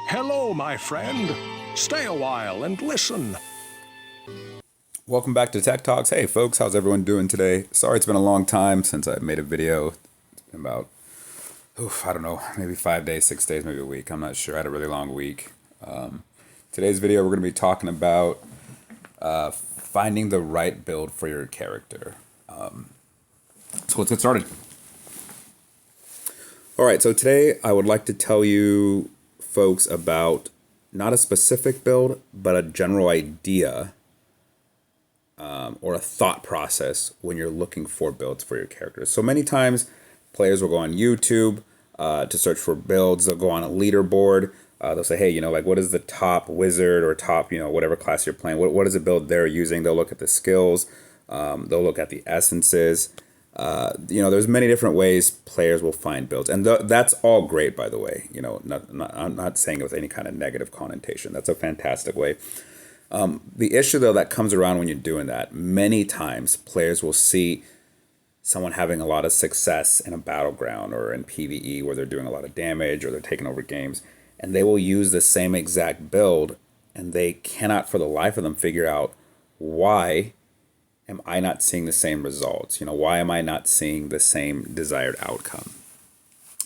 Hello, my friend. Stay a while and listen. Welcome back to Tek-Talks. Hey folks, how's everyone doing today? Sorry it's been a long time since I made a video. It's been about, I don't know, maybe 5 days, 6 days, maybe a week. I'm not sure. I had a really long week. Today's video we're going to be talking about finding the right build for your character. So let's get started. Alright, so today I would like to tell you folks about not a specific build, but a general idea or a thought process when you're looking for builds for your characters. So many times players will go on YouTube to search for builds. They'll go on a leaderboard. They'll say, hey, like, what is the top wizard or top, whatever class you're playing? What is the build they're using? They'll look at the skills. They'll look at the essences. There's many different ways players will find builds. And that's all great, by the way. I'm not saying it with any kind of negative connotation. That's a fantastic way. The issue, though, that comes around when you're doing that, many times players will see someone having a lot of success in a battleground or in PvE where they're doing a lot of damage or they're taking over games, and they will use the same exact build, and they cannot for the life of them figure out, why am I not seeing the same results? Why am I not seeing the same desired outcome?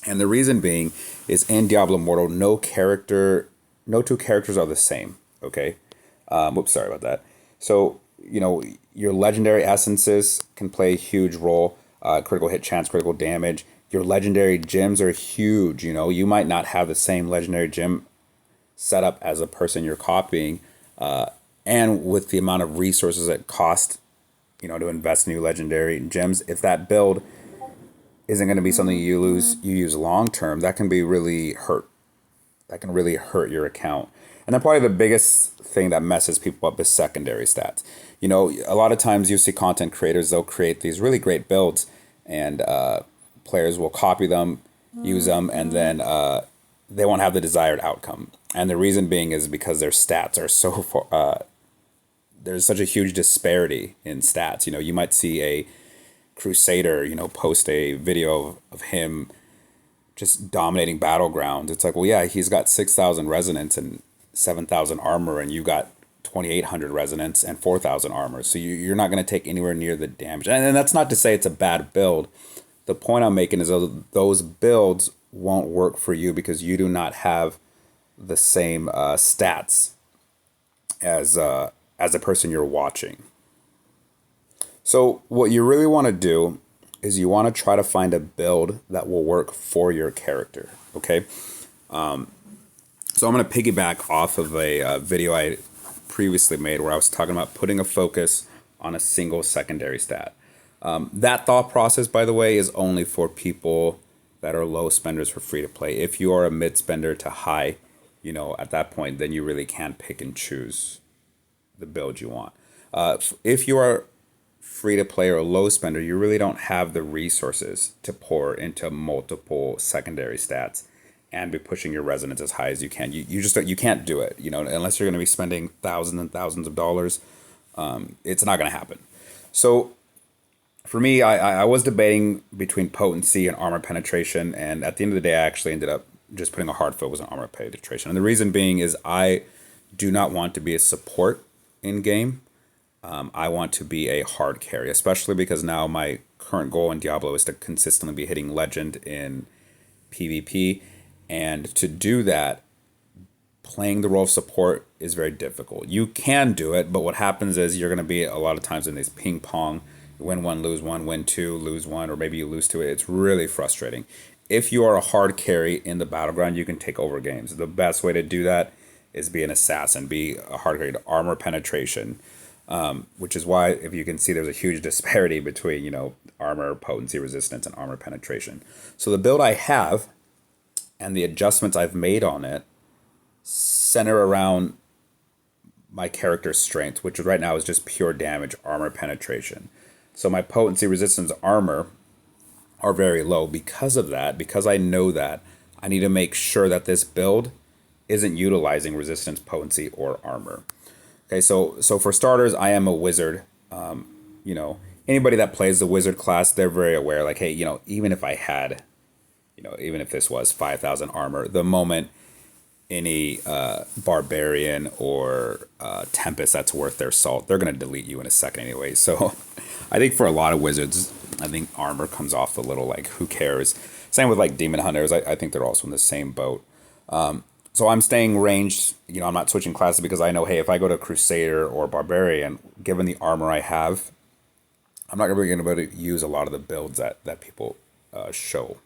And the reason being is in Diablo Immortal, no two characters are the same, okay? Whoops, sorry about that. So, your legendary essences can play a huge role. Critical hit chance, critical damage. Your legendary gems are huge. You might not have the same legendary gem setup as the person you're copying. And with the amount of resources that cost, to invest in new legendary gems, if that build isn't going to be something you use long term, that can be really hurt. That can really hurt your account. And then probably the biggest thing that messes people up is secondary stats. A lot of times you see content creators, they'll create these really great builds, and players will copy them, use them, and then they won't have the desired outcome. And the reason being is because their stats are so far, there's such a huge disparity in stats. You might see a Crusader, post a video of him just dominating battlegrounds. It's like, well, yeah, he's got 6,000 resonance and 7,000 armor, and you got 2,800 resonance and 4,000 armor. So you're not going to take anywhere near the damage. And that's not to say it's a bad build. The point I'm making is those builds won't work for you because you do not have the same stats as the person you're watching. So what you really want to do is you want to try to find a build that will work for your character. Okay. So I'm going to piggyback off of a video I previously made where I was talking about putting a focus on a single secondary stat. That thought process, by the way, is only for people that are low spenders for free to play. If you are a mid spender to high, at that point, then you really can pick and choose the build you want. If you are free to play or a low spender, you really don't have the resources to pour into multiple secondary stats and be pushing your resonance as high as you can. You can't do it, unless you're going to be spending thousands and thousands of dollars. It's not going to happen. So for me, I was debating between potency and armor penetration, and at the end of the day, I actually ended up just putting a hard focus on armor penetration. And the reason being is I do not want to be a support in game. I want to be a hard carry, especially because now my current goal in Diablo is to consistently be hitting legend in PvP. And to do that, playing the role of support is very difficult. You can do it, but what happens is you're going to be a lot of times in this ping pong, win one, lose one, win two, lose one, or maybe you lose two. It's really frustrating. If you are a hard carry in the battleground, you can take over games. The best way to do that is be an assassin, be a hard carry to armor penetration, which is why, if you can see, there's a huge disparity between, armor potency resistance and armor penetration. So the build I have and the adjustments I've made on it center around my character's strength, which right now is just pure damage, armor penetration. So my potency, resistance, armor are very low. Because of that, because I know that, I need to make sure that this build isn't utilizing resistance, potency, or armor. Okay, so for starters, I am a wizard. Anybody that plays the wizard class, they're very aware, like, hey, even if I had, even if this was 5,000 armor, the moment any barbarian or tempest that's worth their salt, they're going to delete you in a second anyway. So I think for a lot of wizards, I think armor comes off a little like, who cares? Same with like demon hunters. I think they're also in the same boat. So I'm staying ranged. I'm not switching classes because I know, hey, if I go to Crusader or Barbarian, given the armor I have, I'm not going to be able to use a lot of the builds that people show.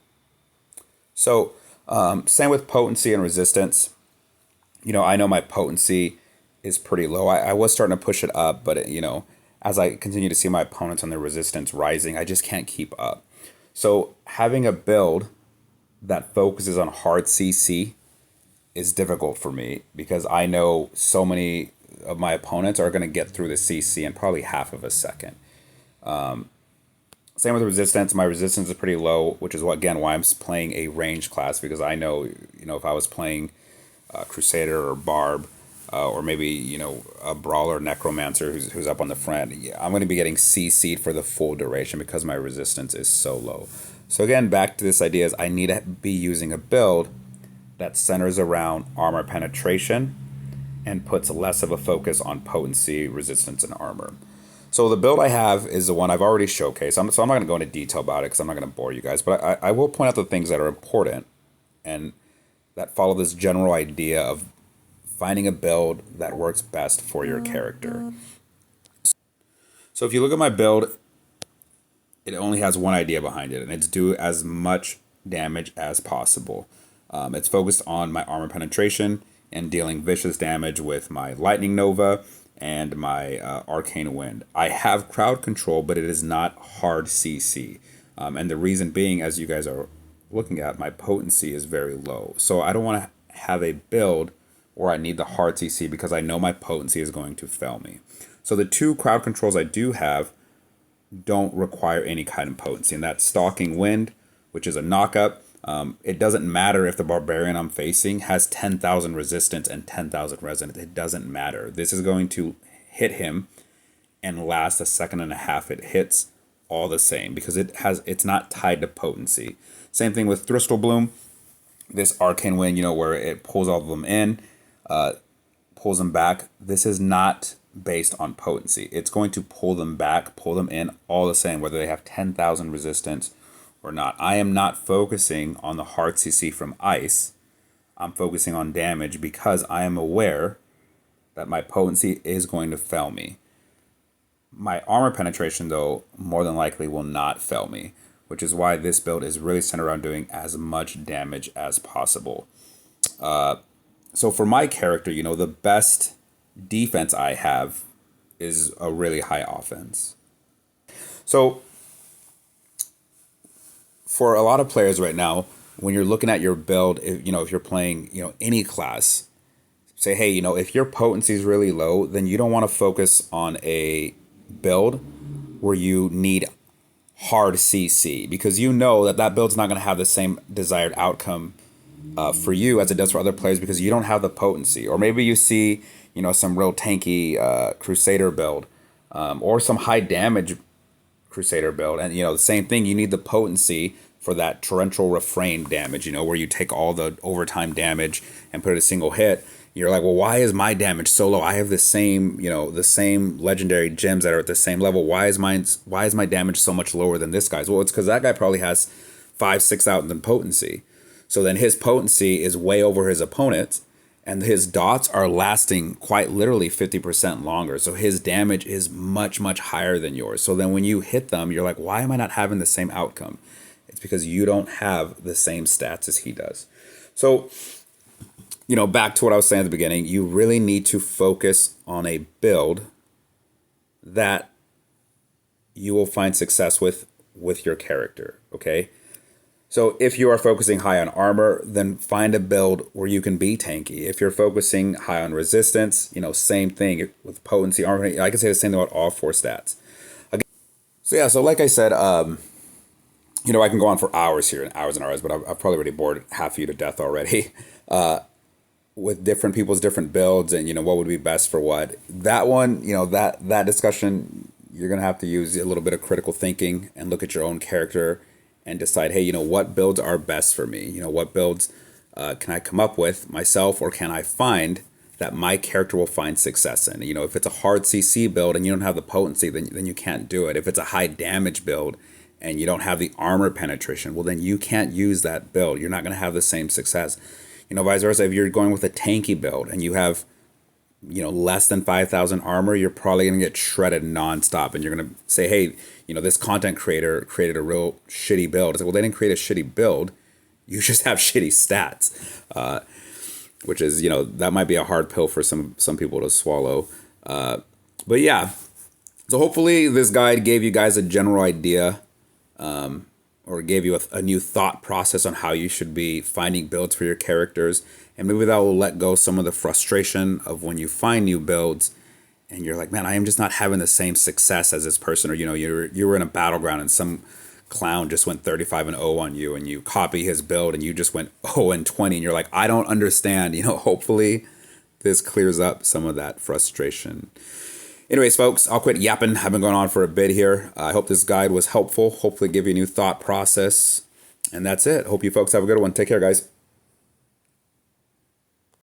So same with potency and resistance. I know my potency is pretty low. I was starting to push it up, but as I continue to see my opponents on their resistance rising, I just can't keep up. So having a build that focuses on hard CC is difficult for me because I know so many of my opponents are going to get through the CC in probably half of a second. Same with resistance. My resistance is pretty low, which is why I'm playing a range class, because I know, if I was playing Crusader or Barb, or maybe, a Brawler Necromancer who's up on the front, I'm going to be getting CC'd for the full duration because my resistance is so low. So again, back to this idea is I need to be using a build that centers around armor penetration and puts less of a focus on potency, resistance, and armor. So the build I have is the one I've already showcased. So I'm not going to go into detail about it because I'm not going to bore you guys, but I will point out the things that are important and that follow this general idea of finding a build that works best for your character. So if you look at my build, it only has one idea behind it, and it's do as much damage as possible. It's focused on my armor penetration and dealing vicious damage with my Lightning Nova and my Arcane Wind. I have crowd control, but it is not hard CC. And the reason being, as you guys are looking at, my potency is very low. So I don't want to have a build where I need the hard CC because I know my potency is going to fail me. So the two crowd controls I do have don't require any kind of potency, and that's Stalking Wind, which is a knockup. It doesn't matter if the barbarian I'm facing has 10,000 resistance and 10,000 resonance. It doesn't matter. This is going to hit him and last a second and a half. It hits all the same because it's not tied to potency. Same thing with Thristle Bloom. This Arcane Wind, where it pulls all of them in, pulls them back. This is not based on potency. It's going to pull them back, pull them in all the same, whether they have 10,000 resistance or not. I am not focusing on the hard CC from ice. I'm focusing on damage because I am aware that my potency is going to fail me. My armor penetration, though, more than likely will not fail me, which is why this build is really centered around doing as much damage as possible. So for my character, the best defense I have is a really high offense. So for a lot of players right now, when you're looking at your build, if you're playing, any class, say, hey, if your potency is really low, then you don't want to focus on a build where you need hard CC, because that build's not going to have the same desired outcome for you as it does for other players because you don't have the potency. Or maybe you see, some real tanky Crusader build or some high damage Crusader build. And, the same thing, you need the potency for that torrential refrain damage, where you take all the overtime damage and put it a single hit. You're like, well, why is my damage so low? I have the same legendary gems that are at the same level. Why is my damage so much lower than this guy's? Well, it's because that guy probably has 5,000-6,000 potency. So then his potency is way over his opponent's, and his dots are lasting quite literally 50% longer. So his damage is much, much higher than yours. So then when you hit them, you're like, why am I not having the same outcome? It's because you don't have the same stats as he does. So, back to what I was saying at the beginning, you really need to focus on a build that you will find success with your character, okay? So if you are focusing high on armor, then find a build where you can be tanky. If you're focusing high on resistance, same thing with potency, armor. I can say the same thing about all four stats. So like I said, I can go on for hours here and hours, but I've probably already bored half of you to death already. With different people's different builds and, what would be best for what. That one, that discussion, you're going to have to use a little bit of critical thinking and look at your own character and decide, hey, what builds are best for me? What builds can I come up with myself, or can I find that my character will find success in? You know, if it's a hard CC build and you don't have the potency, then you can't do it. If it's a high damage build and you don't have the armor penetration, well, then you can't use that build. You're not going to have the same success. You know, vice versa, if you're going with a tanky build and you have, you know, less than 5,000 armor, you're probably going to get shredded nonstop. And you're going to say, hey, you know, this content creator created a real shitty build. It's like, well, they didn't create a shitty build. You just have shitty stats, which is, you know, that might be a hard pill for some people to swallow. But yeah, so hopefully this guide gave you guys a general idea, or gave you a new thought process on how you should be finding builds for your characters. And maybe that will let go some of the frustration of when you find new builds and you're like, man, I am just not having the same success as this person. Or, you know, you were in a battleground and some clown just went 35-0 on you, and you copy his build and you just went 0-20, and you're like, I don't understand. You know, hopefully this clears up some of that frustration. Anyways, folks, I'll quit yapping. I've been going on for a bit here. I hope this guide was helpful. Hopefully give you a new thought process. And that's it. Hope you folks have a good one. Take care, guys.